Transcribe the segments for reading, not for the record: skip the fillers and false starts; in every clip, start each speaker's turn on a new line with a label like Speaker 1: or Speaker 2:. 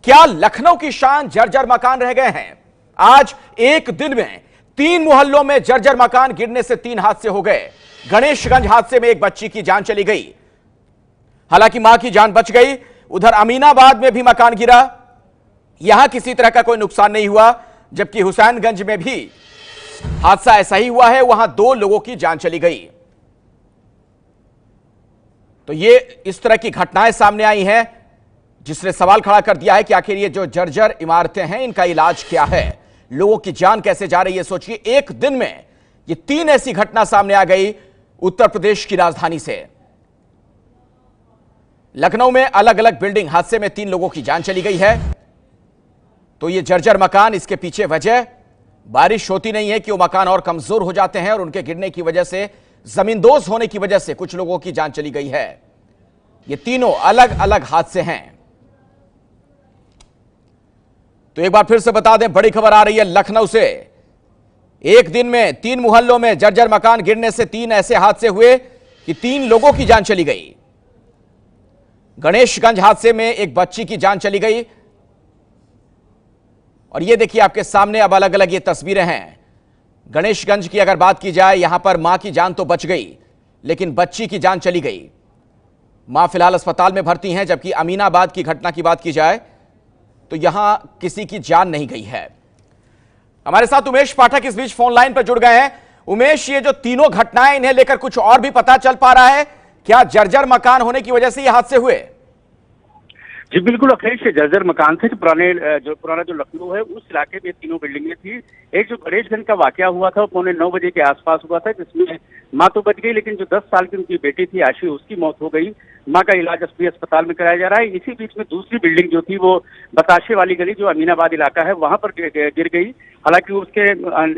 Speaker 1: क्या लखनऊ की शान जर्जर मकान रह गए हैं? आज एक दिन में 3 मोहल्लों में जर्जर मकान गिरने से 3 हादसे हो गए। गणेशगंज हादसे में एक बच्ची की जान चली गई, हालांकि मां की जान बच गई। उधर अमीनाबाद में भी मकान गिरा, यहां किसी तरह का कोई नुकसान नहीं हुआ। जबकि हुसैनगंज में भी हादसा ऐसा ही हुआ है, वहां 2 लोगों की जान चली गई। तो ये इस तरह की घटनाएं सामने आई हैं, जिसने सवाल खड़ा कर दिया है कि आखिर ये जो जर्जर इमारतें हैं, इनका इलाज क्या है, लोगों की जान कैसे जा रही है। सोचिए, एक दिन में ये 3 ऐसी घटना सामने आ गई उत्तर प्रदेश की राजधानी से। लखनऊ में अलग अलग बिल्डिंग हादसे में 3 लोगों की जान चली गई है। तो ये जर्जर मकान, इसके पीछे वजह बारिश होती नहीं है कि वो मकान और कमजोर हो जाते हैं और उनके गिरने की वजह से, जमींदोज होने की वजह से कुछ लोगों की जान चली गई है। ये तीनों अलग अलग हादसे हैं। तो एक बार फिर से बता दें, बड़ी खबर आ रही है लखनऊ से। एक दिन में 3 मोहल्लों में जर्जर मकान गिरने से 3 ऐसे हादसे हुए कि 3 लोगों की जान चली गई। गणेशगंज हादसे में एक बच्ची की जान चली गई। और ये देखिए आपके सामने अब अलग अलग ये तस्वीरें हैं। गणेशगंज की अगर बात की जाए, यहां पर मां की जान तो बच गई, लेकिन बच्ची की जान चली गई। मां फिलहाल अस्पताल में भर्ती हैं। जबकि अमीनाबाद की घटना की बात की जाए तो यहां किसी की जान नहीं गई है। हमारे साथ उमेश पाठक इस बीच फोन लाइन पर जुड़ गए हैं। उमेश, ये जो तीनों घटनाएं, इन्हें लेकर कुछ और भी पता चल पा रहा है? क्या जर्जर मकान होने की वजह से ये हादसे हुए?
Speaker 2: जी बिल्कुल अखिलेश, जर्जर मकान थे। पुराना जो लखनऊ है, उस इलाके में 3 बिल्डिंगें थी। एक जो गणेशगंज का वाकया हुआ था, वो पौने 9 बजे के आसपास हुआ था, जिसमें मां तो बच गई, लेकिन जो 10 साल की उनकी बेटी थी आशी, उसकी मौत हो गई। मां का इलाज एसपी अस्पताल में कराया जा रहा है। इसी बीच में दूसरी बिल्डिंग जो थी, वो बताशे वाली गली, जो अमीनाबाद इलाका है, वहां पर गिर गई। हालांकि उसके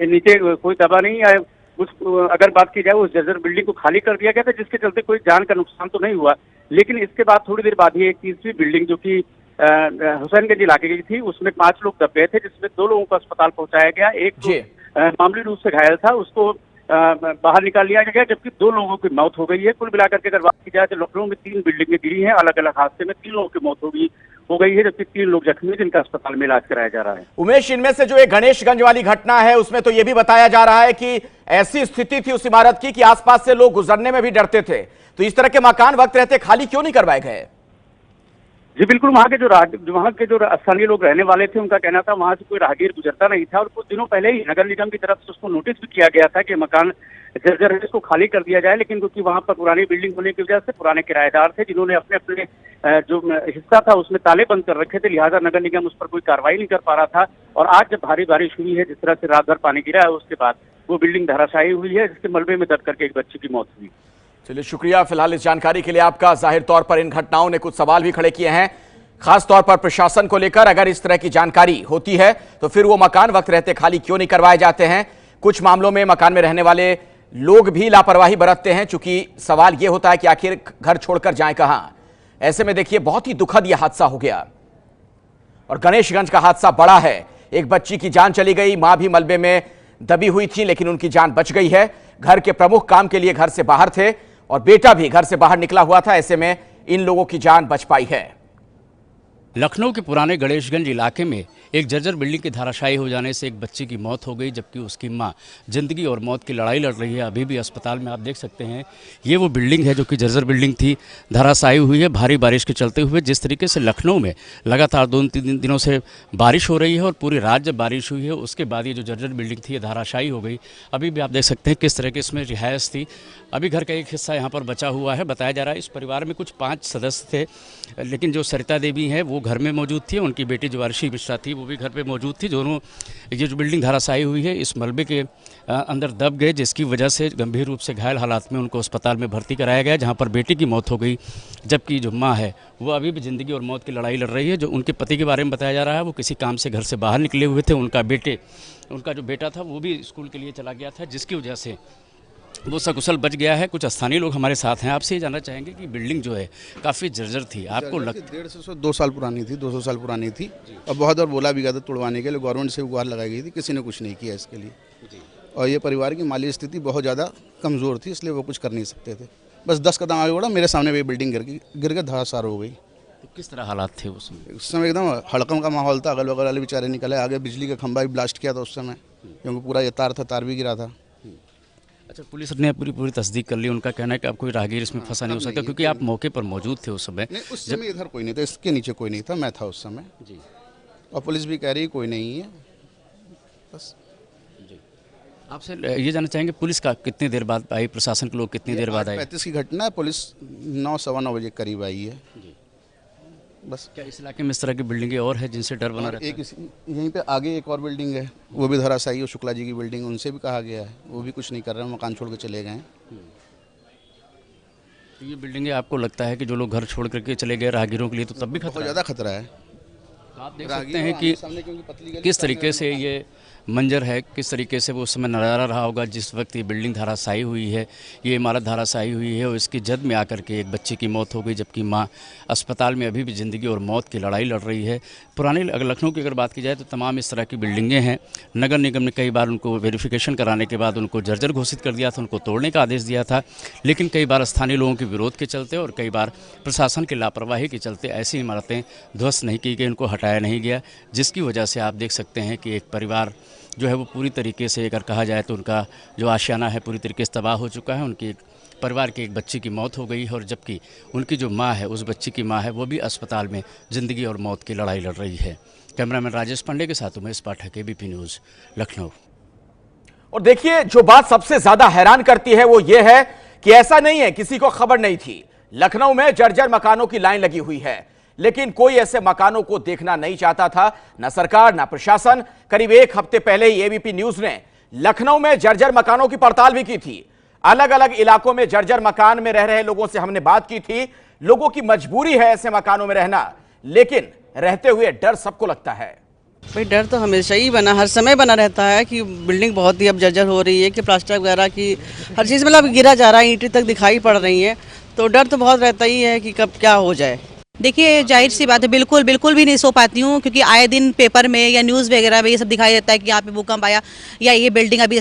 Speaker 2: नीचे कोई दबा नहीं है। अगर बात की जाए, उस जर्जर बिल्डिंग को खाली कर दिया गया था, जिसके चलते कोई जान का नुकसान तो नहीं हुआ। लेकिन इसके बाद थोड़ी देर बाद ही एक तीसरी बिल्डिंग, जो कि हुसैनगंज इलाके की थी, उसमें 5 लोग दब गए थे, जिसमें 2 लोगों को अस्पताल पहुंचाया गया। एक तो मामूली रूप से घायल था, उसको बाहर निकाल लिया गया, जबकि 2 लोगों की मौत हो गई है। कुल मिलाकर के अगर बात की जाए तो लखनऊ में 3 बिल्डिंगें गिरी हैं। अलग अलग हादसे में 3 लोगों की मौत हो गई है, जबकि 3 लोग जख्मी हैं, जिनका अस्पताल में इलाज कराया जा रहा है।
Speaker 1: उमेश, इनमें से जो एक गणेशगंज वाली घटना है, उसमें तो यह भी बताया जा रहा है कि ऐसी स्थिति थी उस इमारत की कि आसपास से लोग गुजरने में भी डरते थे। तो इस तरह के मकान वक्त रहते खाली क्यों नहीं करवाए गए?
Speaker 2: जी बिल्कुल, वहाँ के जो स्थानीय लोग रहने वाले थे, उनका कहना था वहाँ से कोई राहगीर गुजरता नहीं था। और कुछ दिनों पहले ही नगर निगम की तरफ से उसको नोटिस भी किया गया था कि मकान जर्जर है, इसको खाली कर दिया जाए। लेकिन क्योंकि वहाँ पर पुरानी बिल्डिंग होने की वजह से पुराने किराएदार थे, जिन्होंने अपने अपने जो हिस्सा था उसमें ताले बंद कर रखे थे, लिहाजा नगर निगम उस पर कोई कार्रवाई नहीं कर पा रहा था। और आज जब भारी बारिश हुई है, जिस तरह से रात भर पानी गिरा है, उसके बाद वो बिल्डिंग धराशायी हुई है, जिसके मलबे में दब करके एक बच्ची की मौत हुई।
Speaker 1: चलिए, शुक्रिया फिलहाल इस जानकारी के लिए आपका। जाहिर तौर पर इन घटनाओं ने कुछ सवाल भी खड़े किए हैं, खास तौर पर प्रशासन को लेकर। अगर इस तरह की जानकारी होती है तो फिर वो मकान वक्त रहते खाली क्यों नहीं करवाए जाते हैं? कुछ मामलों में मकान में रहने वाले लोग भी लापरवाही बरतते हैं, चूंकि सवाल यह होता है कि आखिर घर छोड़कर जाएं कहां। ऐसे में देखिए, बहुत ही दुखद यह हादसा हो गया। और गणेशगंज का हादसा बड़ा है। एक बच्ची की जान चली गई, मां भी मलबे में दबी हुई थी, लेकिन उनकी जान बच गई है। घर के प्रमुख काम के लिए घर से बाहर थे और बेटा भी घर से बाहर निकला हुआ था। ऐसे में इन लोगों की जान बच पाई है।
Speaker 3: लखनऊ के पुराने गणेशगंज इलाके में एक जर्जर बिल्डिंग की धराशायी हो जाने से एक बच्ची की मौत हो गई, जबकि उसकी मां जिंदगी और मौत की लड़ाई लड़ रही है। अभी भी अस्पताल में आप देख सकते हैं, ये वो बिल्डिंग है जो कि जर्जर बिल्डिंग थी, धराशायी हुई है भारी बारिश के चलते हुए। जिस तरीके से लखनऊ में लगातार 2-3 दिनों से बारिश हो रही है और पूरी रात जब बारिश हुई है, उसके बाद ये जो जर्जर बिल्डिंग थी ये धराशायी हो गई। अभी भी आप देख सकते हैं किस तरह की इसमें रिहायश थी। अभी घर का एक हिस्सा यहाँ पर बचा हुआ है। बताया जा रहा है इस परिवार में कुछ 5 सदस्य थे, लेकिन जो सरिता देवी हैं वो घर में मौजूद थी, उनकी बेटी जो अर्शी मिश्रा थी वो भी घर पे मौजूद थी। दोनों, ये जो बिल्डिंग धराशायी हुई है, इस मलबे के अंदर दब गए, जिसकी वजह से गंभीर रूप से घायल हालात में उनको अस्पताल में भर्ती कराया गया, जहां पर बेटी की मौत हो गई। जबकि जो मां है वो अभी भी ज़िंदगी और मौत की लड़ाई लड़ रही है। जो उनके पति के बारे में बताया जा रहा है, वो किसी काम से घर से बाहर निकले हुए थे। उनका जो बेटा था वो भी स्कूल के लिए चला गया था, जिसकी वजह से वो सकुशल बच गया है। कुछ स्थानीय लोग हमारे साथ हैं। आपसे ये जानना चाहेंगे कि बिल्डिंग जो है काफ़ी जर्जर थी, आपको
Speaker 4: 150 से 2 साल पुरानी थी, 200 साल पुरानी थी। और बहुत बार बोला भी गया था तुड़वाने के लिए, गवर्नमेंट से गुहार लगाई गई थी, किसी ने कुछ नहीं किया इसके लिए। और ये परिवार की माली स्थिति बहुत ज़्यादा कमज़ोर थी, इसलिए वो कुछ कर नहीं सकते थे। बस 10 कदम आगे बढ़ा, मेरे सामने भी बिल्डिंग गिर के धराशायी हो गई।
Speaker 3: तो किस तरह हालात थे उसमें?
Speaker 4: उस समय एकदम हड़कम का माहौल था, अगल बगल वाले बेचारे निकले, आगे बिजली का खंभा भी ब्लास्ट किया था उस समय, क्योंकि पूरा ये तार था, तार भी गिरा था।
Speaker 3: अच्छा, पुलिस ने पूरी तस्दीक कर ली, उनका कहना है कि अब कोई राहगीर इसमें फंसा नहीं हो सकता, क्योंकि आप मौके पर मौजूद थे उस समय।
Speaker 4: नहीं, उस समय इधर कोई नहीं था, इसके नीचे कोई नहीं था, मैं था उस समय
Speaker 3: जी।
Speaker 4: और पुलिस भी कह रही कोई नहीं है बस।
Speaker 3: आपसे ये जानना चाहेंगे, पुलिस का कितनी देर बाद आई, प्रशासन के लोग कितनी देर बाद आए?
Speaker 4: 35 की घटना है, पुलिस 9 सवा 9 बजे करीब आई है बस।
Speaker 3: क्या इस इलाके में इस तरह की बिल्डिंगें और है जिनसे डर बना रहता है?
Speaker 4: एक यहीं पे आगे एक और बिल्डिंग है, वो भी धराशायी है, शुक्ला जी की बिल्डिंग, उनसे भी कहा गया है, वो भी कुछ नहीं कर रहे हैं, मकान छोड़ के चले गए हैं।
Speaker 3: तो ये बिल्डिंगें आपको लगता है कि जो लोग घर छोड़ करके चले गए राहगीरों के लिए, तो तब भी
Speaker 4: बहुत
Speaker 3: खतरा है?
Speaker 4: ज़्यादा खतरा है।
Speaker 3: तो आप देख सकते हैं कि किस तरीके से ये मंजर है, किस तरीके से वो उस समय नज़ारा रहा होगा जिस वक्त ये बिल्डिंग धराशायी हुई है, ये इमारत धराशायी हुई है और इसकी जद में आकर के एक बच्चे की मौत हो गई, जबकि माँ अस्पताल में अभी भी ज़िंदगी और मौत की लड़ाई लड़ रही है। पुराने अगर लखनऊ की अगर बात की जाए तो तमाम इस तरह की बिल्डिंगें हैं। नगर निगम ने कई बार उनको वेरिफिकेशन कराने के बाद उनको जर्जर घोषित कर दिया था, उनको तोड़ने का आदेश दिया था, लेकिन कई बार स्थानीय लोगों के विरोध के चलते और कई बार प्रशासन की लापरवाही के चलते ऐसी इमारतें ध्वस्त नहीं की गई, उनको हटाया नहीं गया, जिसकी वजह से आप देख सकते हैं कि एक परिवार जो है वो पूरी तरीके से अगर कहा जाए तो उनका जो आशियाना है पूरी तरीके से तबाह हो चुका है। उनकी परिवार के एक बच्चे की मौत हो गई है और जबकि उनकी जो माँ है, उस बच्ची की माँ है, वो भी अस्पताल में ज़िंदगी और मौत की लड़ाई लड़ रही है। कैमरामैन राजेश पांडे के साथ उमेश पाठक, एबीपी न्यूज़, लखनऊ।
Speaker 1: और देखिए, जो बात सबसे ज्यादा हैरान करती है वो ये है कि ऐसा नहीं है किसी को खबर नहीं थी। लखनऊ में जर्जर मकानों की लाइन लगी हुई है, लेकिन कोई ऐसे मकानों को देखना नहीं चाहता था, ना सरकार ना प्रशासन। करीब एक हफ्ते पहले ही एबीपी न्यूज ने लखनऊ में जर्जर मकानों की पड़ताल भी की थी। अलग अलग इलाकों में जर्जर मकान में रह रहे लोगों से हमने बात की थी। लोगों की मजबूरी है ऐसे मकानों में रहना, लेकिन रहते हुए डर सबको लगता है।
Speaker 5: भाई डर तो हमेशा ही बना, हर समय बना रहता है कि बिल्डिंग बहुत ही अब जर्जर हो रही है, कि प्लास्टर वगैरह की हर चीज़ मतलब गिरा जा रहा है, ईंटें तक दिखाई पड़ रही हैं, तो डर तो बहुत रहता ही है कि कब क्या हो जाए।
Speaker 6: देखिए, जाहिर सी बात है, बिल्कुल भी नहीं सो पाती हूँ, क्योंकि आए दिन पेपर में या न्यूज़ वगैरह में ये सब दिखाई देता है कि यहाँ पे भूकंप आया, या ये बिल्डिंग अभी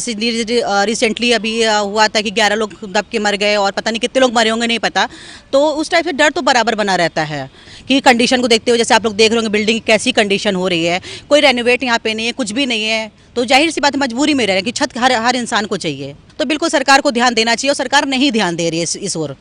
Speaker 6: रिसेंटली अभी हुआ था कि 11 लोग दब के मर गए और पता नहीं कितने लोग मरे होंगे नहीं पता। तो उस टाइप से डर तो बराबर बना रहता है कि कंडीशन को देखते हुए, जैसे आप लोग देख रहे होंगे बिल्डिंग की कैसी कंडीशन हो रही है, कोई रेनोवेट यहाँ पे नहीं है, कुछ भी नहीं है, तो जाहिर सी बात है मजबूरी में रह रहे हैं कि छत हर इंसान को चाहिए। तो बिल्कुल सरकार को ध्यान देना चाहिए और सरकार नहीं ध्यान दे रही है इस ओर।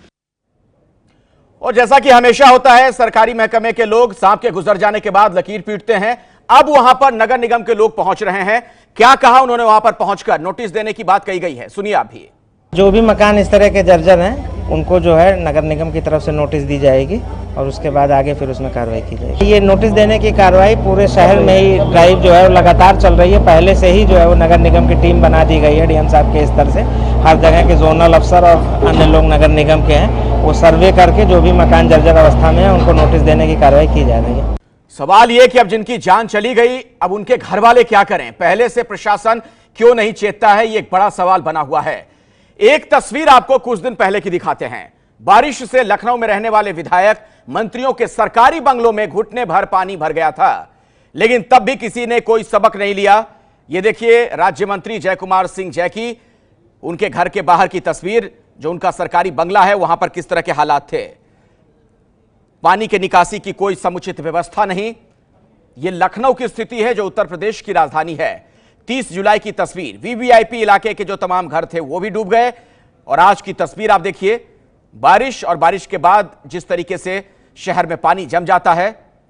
Speaker 1: और जैसा कि हमेशा होता है, सरकारी महकमे के लोग सांप के गुजर जाने के बाद लकीर पीटते हैं। अब वहां पर नगर निगम के लोग पहुंच रहे हैं। क्या कहा उन्होंने वहां पर पहुंचकर? नोटिस देने की बात कही गई है, सुनिए आप भी।
Speaker 7: जो भी मकान इस तरह के जर्जर हैं उनको जो है नगर निगम की तरफ से नोटिस दी जाएगी और उसके बाद आगे फिर उसमें कार्रवाई की जाएगी। ये नोटिस देने की कार्रवाई पूरे शहर में ही ड्राइव जो है वो लगातार चल रही है। पहले से ही जो है वो नगर निगम की टीम बना दी गई है डीएम साहब के स्तर से। हर जगह के जोनल अफसर और अन्य लोग नगर निगम के हैं, वो सर्वे करके जो भी मकान जर्जर अवस्था में है उनको नोटिस देने की कार्रवाई की जा रही है।
Speaker 1: सवाल यह कि अब जिनकी जान चली गई, अब उनके घर वाले क्या करें? पहले से प्रशासन क्यों नहीं चेतता है? यह एक बड़ा सवाल बना हुआ है। एक तस्वीर आपको कुछ दिन पहले की दिखाते हैं। बारिश से लखनऊ में रहने वाले विधायक मंत्रियों के सरकारी बंगलों में घुटने भर पानी भर गया था, लेकिन तब भी किसी ने कोई सबक नहीं लिया। यह देखिए, राज्य मंत्री जय कुमार सिंह जैकी, उनके घर के बाहर की तस्वीर, जो उनका सरकारी बंगला है, वहां पर किस तरह के हालात थे। पानी के निकासी की कोई समुचित व्यवस्था नहीं। यह लखनऊ की स्थिति है जो उत्तर प्रदेश की राजधानी है। 30 जुलाई की तस्वीर, वीवीआईपी इलाके के जो तमाम घर थे वो भी डूब गए। और आज की तस्वीर आप देखिए, बारिश और बारिश के बाद जिस तरीके से शहर में पानी जम जाता है,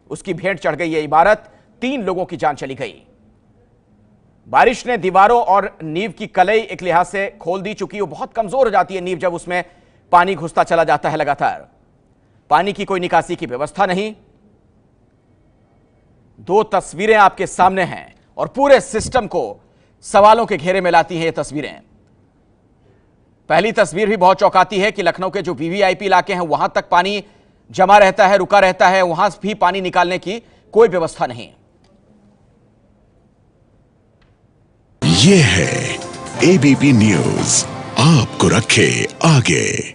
Speaker 1: उसकी भेंट चढ़ गई ये इमारत। 3 लोगों की जान चली गई। बारिश ने दीवारों और नींव की कलई एक लिहाज से खोल दी, चुकी वो बहुत कमजोर हो जाती है नींव जब उसमें पानी घुसता चला जाता है लगातार। पानी की कोई निकासी की व्यवस्था नहीं। 2 तस्वीरें आपके सामने हैं और पूरे सिस्टम को सवालों के घेरे में लाती हैं ये तस्वीरें। पहली तस्वीर भी बहुत चौंकाती है कि लखनऊ के जो वीवीआईपी इलाके हैं वहां तक पानी जमा रहता है, रुका रहता है, वहां भी पानी निकालने की कोई व्यवस्था नहीं।
Speaker 8: ये है एबीपी न्यूज, आपको रखे आगे।